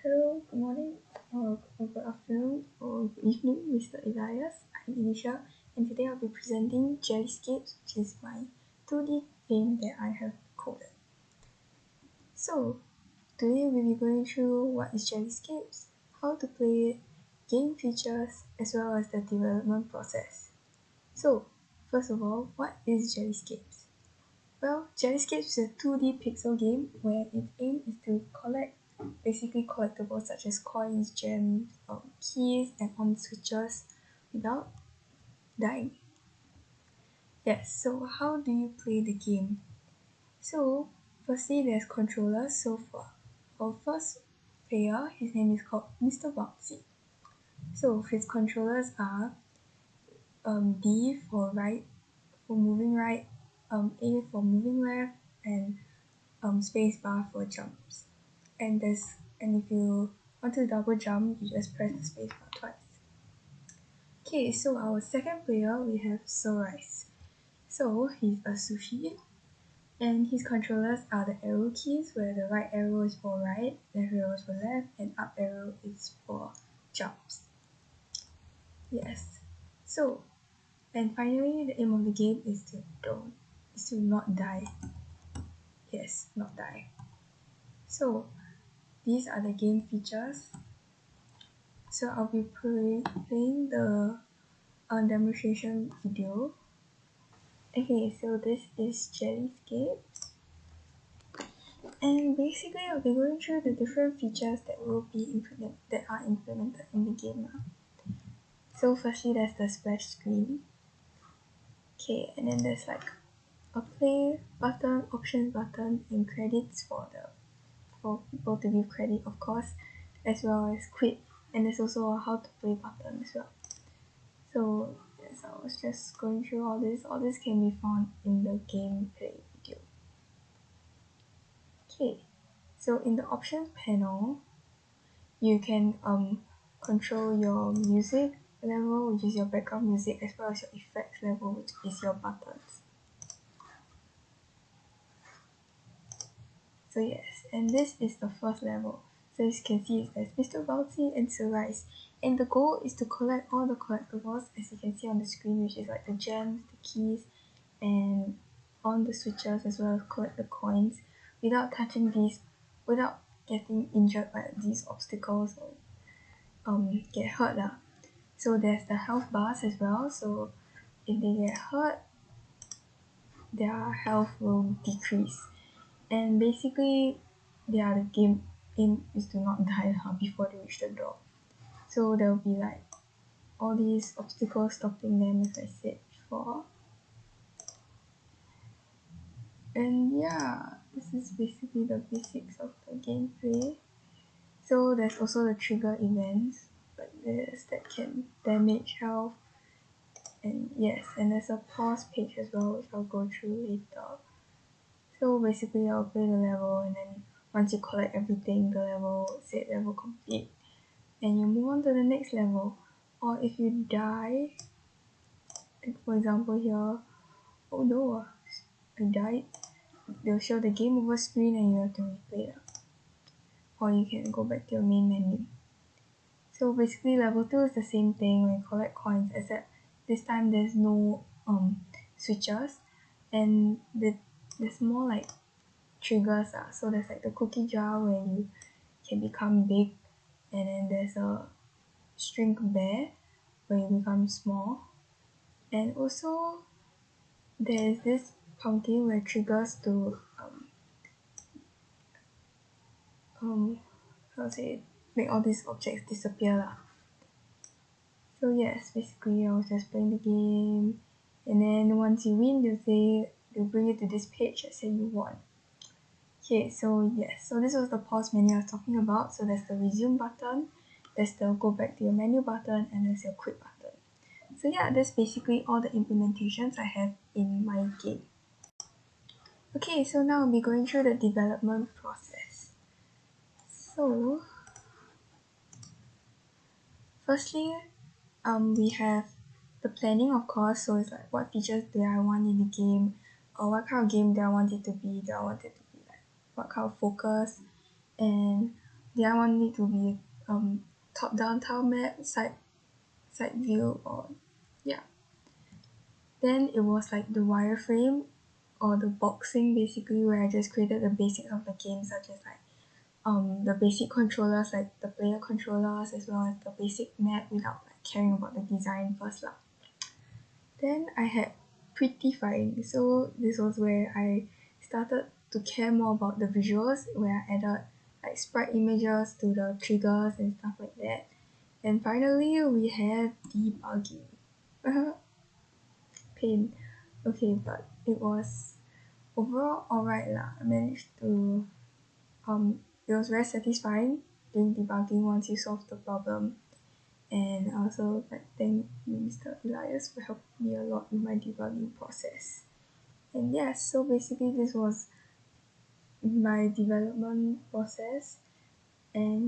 Hello, good morning, or good afternoon, or good evening, Mr. Elias. I'm Elisha, and today I'll be presenting JellyScapes, which is my 2D game that I have coded. So, today we'll be going through what is JellyScapes, how to play it, game features, as well as the development process. So, first of all, what is JellyScapes? Well, JellyScapes is a 2D pixel game where its aim is to collect basically collectibles such as coins, gems, keys, and on switches without dying. Yes, so how do you play the game? So, firstly, there's controllers. So for first player, his name is called Mr. Bouncy. So his controllers are D for right, for moving right, A for moving left, and space bar for jumps. And if you want to double jump, you just press the space bar twice. Okay, so our second player we have Rice. So he's a sushi, and his controllers are the arrow keys, where the right arrow is for right, left arrow is for left, and up arrow is for jumps. Yes. So, and finally, the aim of the game is to not die. Yes, not die. So, these are the game features. So I'll be playing the demonstration video. Okay, so this is JellyScapes, and basically I'll be going through the different features that are implemented in the game. So firstly, there's the splash screen. Okay, and then there's like a play button, options button, and credits for people to give credit, of course, as well as quit. And there's also a how to play button as well. So yes, I was just going through all this. All this can be found in the gameplay video. Okay, so in the options panel, you can control your music level, which is your background music, as well as your effects level, which is your buttons. So yes, and this is the first level. So as you can see, there's Mr. Bouncy and Rice. And the goal is to collect all the collectibles, as you can see on the screen, which is like the gems, the keys, and on the switches, as well as collect the coins without touching these, without getting injured by these obstacles or get hurt. So there's the health bars as well. So if they get hurt, their health will decrease. And basically, the game aim is to not die before they reach the door. So there will be like all these obstacles stopping them, as I said before. And yeah, this is basically the basics of the gameplay. So there's also the trigger events, like this, that can damage health. And yes, and there's a pause page as well, which I'll go through later. So basically I'll play the level, and then once you collect everything, the level will say level complete. And you move on to the next level. Or if you die, like for example here, oh no, I died, they'll show the game over screen and you have to replay it. Or you can go back to your main menu. So basically level 2 is the same thing when you collect coins, except this time there's no switches, and there's more like triggers. So there's like the cookie jar where you can become big, and then there's a shrink bear where you become small, and also there's this pumpkin where triggers to how to say, make all these objects disappear. So yes, basically I was just playing the game, and then once you win, they'll bring you to this page that say you won. Okay, so yes, so this was the pause menu I was talking about. So there's the resume button, there's the go back to your menu button, and there's your quit button. So yeah, that's basically all the implementations I have in my game. Okay, so now I'll be going through the development process. So firstly, we have the planning, of course. So it's like, what features do I want in the game, or what kind of game do I want it to be? Do I want it to be like what kind of focus, and did I want it to be top down tile map, side view, or yeah. Then it was like the wireframe or the boxing basically, where I just created the basics of the game, such as like the basic controllers, like the player controllers, as well as the basic map, without like caring about the design first lah. Then I had prettifying, so this was where I started to care more about the visuals, where I added like sprite images to the triggers and stuff like that. And finally we had debugging. Pain. Okay, but it was overall alright lah. I managed to it was very satisfying doing debugging once you solve the problem. And I also like thank you, Mr. Elias, for helping me a lot with my debugging process. And yes, so basically this was my development process. And